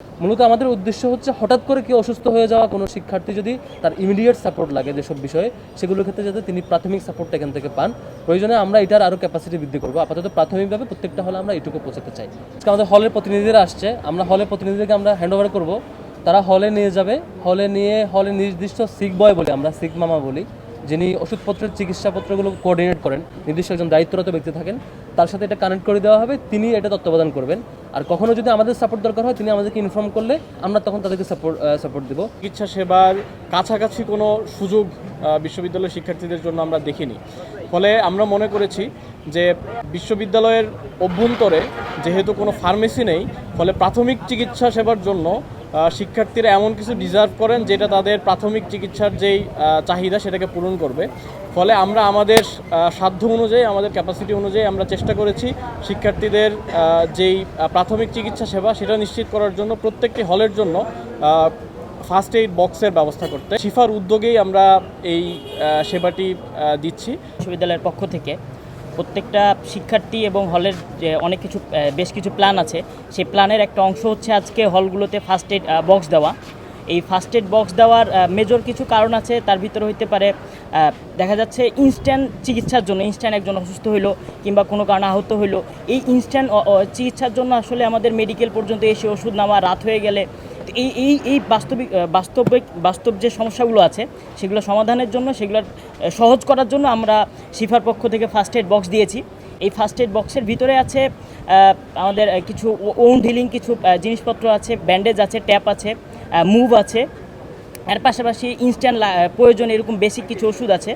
মূলত আমাদের উদ্দেশ্য হচ্ছে হঠাৎ করে কেউ অসুস্থ হয়ে যাওয়া কোনো শিক্ষার্থী যদি তার ইমিডিয়েট সাপোর্ট লাগে যেসব বিষয়ে সেগুলোর ক্ষেত্রে যাতে তিনি প্রাথমিক সাপোর্টটা এখান থেকে পান। প্রয়োজনে আমরা এটার আরও ক্যাপাসিটি বৃদ্ধি করবো। আপাতত প্রাথমিকভাবে প্রত্যেকটা হলে আমরা এটুকু পৌঁছাতে চাই। আজকে আমাদের হলের প্রতিনিধিরা আসছে, আমরা হলের প্রতিনিধিদেরকে আমরা হ্যান্ড ওভার করবো, তারা হলে নিয়ে যাবে। হলে নির্দিষ্ট সিক বয় বলে, আমরা সিক মামা বলি, যিনি ওষুধপত্রের চিকিৎসাপত্রগুলো কোঅর্ডিনেট করেন, নির্দিষ্ট একজন দায়িত্বরত ব্যক্তি থাকেন, তার সাথে এটা কানেক্ট করে দেওয়া হবে, তিনি এটা তত্ত্বাবধান করবেন। আর কখনো যদি আমাদের সাপোর্ট দরকার হয় তিনি আমাদেরকে ইনফর্ম করলে আমরা তখন তাদেরকে সাপোর্ট দেবো। চিকিৎসা সেবার কাছাকাছি কোনো সুযোগ বিশ্ববিদ্যালয়ের শিক্ষার্থীদের জন্য আমরা দেখিনি। ফলে আমরা মনে করেছি যে বিশ্ববিদ্যালয়ের অভ্যন্তরে যেহেতু কোনো ফার্মেসি নেই, ফলে প্রাথমিক চিকিৎসা সেবার জন্য শিক্ষার্থীরা এমন কিছু ডিজার্ভ করেন যেটা তাদের প্রাথমিক চিকিৎসার যেই চাহিদা সেটাকে পূরণ করবে। ফলে আমরা আমাদের সাধ্য অনুযায়ী, আমাদের ক্যাপাসিটি অনুযায়ী আমরা চেষ্টা করেছি শিক্ষার্থীদের যেই প্রাথমিক চিকিৎসা সেবা সেটা নিশ্চিত করার জন্য প্রত্যেকটি হলের জন্য ফার্স্ট এইড বক্সের ব্যবস্থা করতে। শিফার উদ্যোগেই আমরা এই সেবাটি দিচ্ছি। বিশ্ববিদ্যালয়ের পক্ষ থেকে প্রত্যেকটা শিক্ষার্থী এবং হলের যে অনেক কিছু বেশ কিছু প্ল্যান আছে, সেই প্ল্যানের একটা অংশ হচ্ছে আজকে হলগুলোতে ফার্স্ট এইড বক্স দেওয়া। এই ফার্স্ট এইড বক্স দেওয়ার মেজর কিছু কারণ আছে, তার ভিতরে হইতে পারে দেখা যাচ্ছে ইনস্ট্যান্ট চিকিৎসার জন্য, ইনস্ট্যান্ট একজন অসুস্থ হইলো কিংবা কোনো কারণে আহত হইলো, এই ইনস্ট্যান্ট চিকিৎসার জন্য আসলে আমাদের মেডিকেল পর্যন্ত এসে ওষুধ নেওয়া রাত হয়ে গেলে এই বাস্তব যে সমস্যাগুলো আছে সেগুলো সমাধানের জন্য, সেগুলো সহজ করার জন্য আমরা শিফার পক্ষ থেকে ফার্স্ট এইড বক্স দিয়েছি। এই ফার্স্ট এইড বক্সের ভিতরে আছে আমাদের কিছু ওউন্ড হিলিং কিছু জিনিসপত্র আছে, ব্যান্ডেজ আছে, ট্যাপ আছে, মুভ আছে, এর পাশাপাশি ইনস্ট্যান্ট প্রয়োজন এরকম বেসিক কিছু ওষুধ আছে।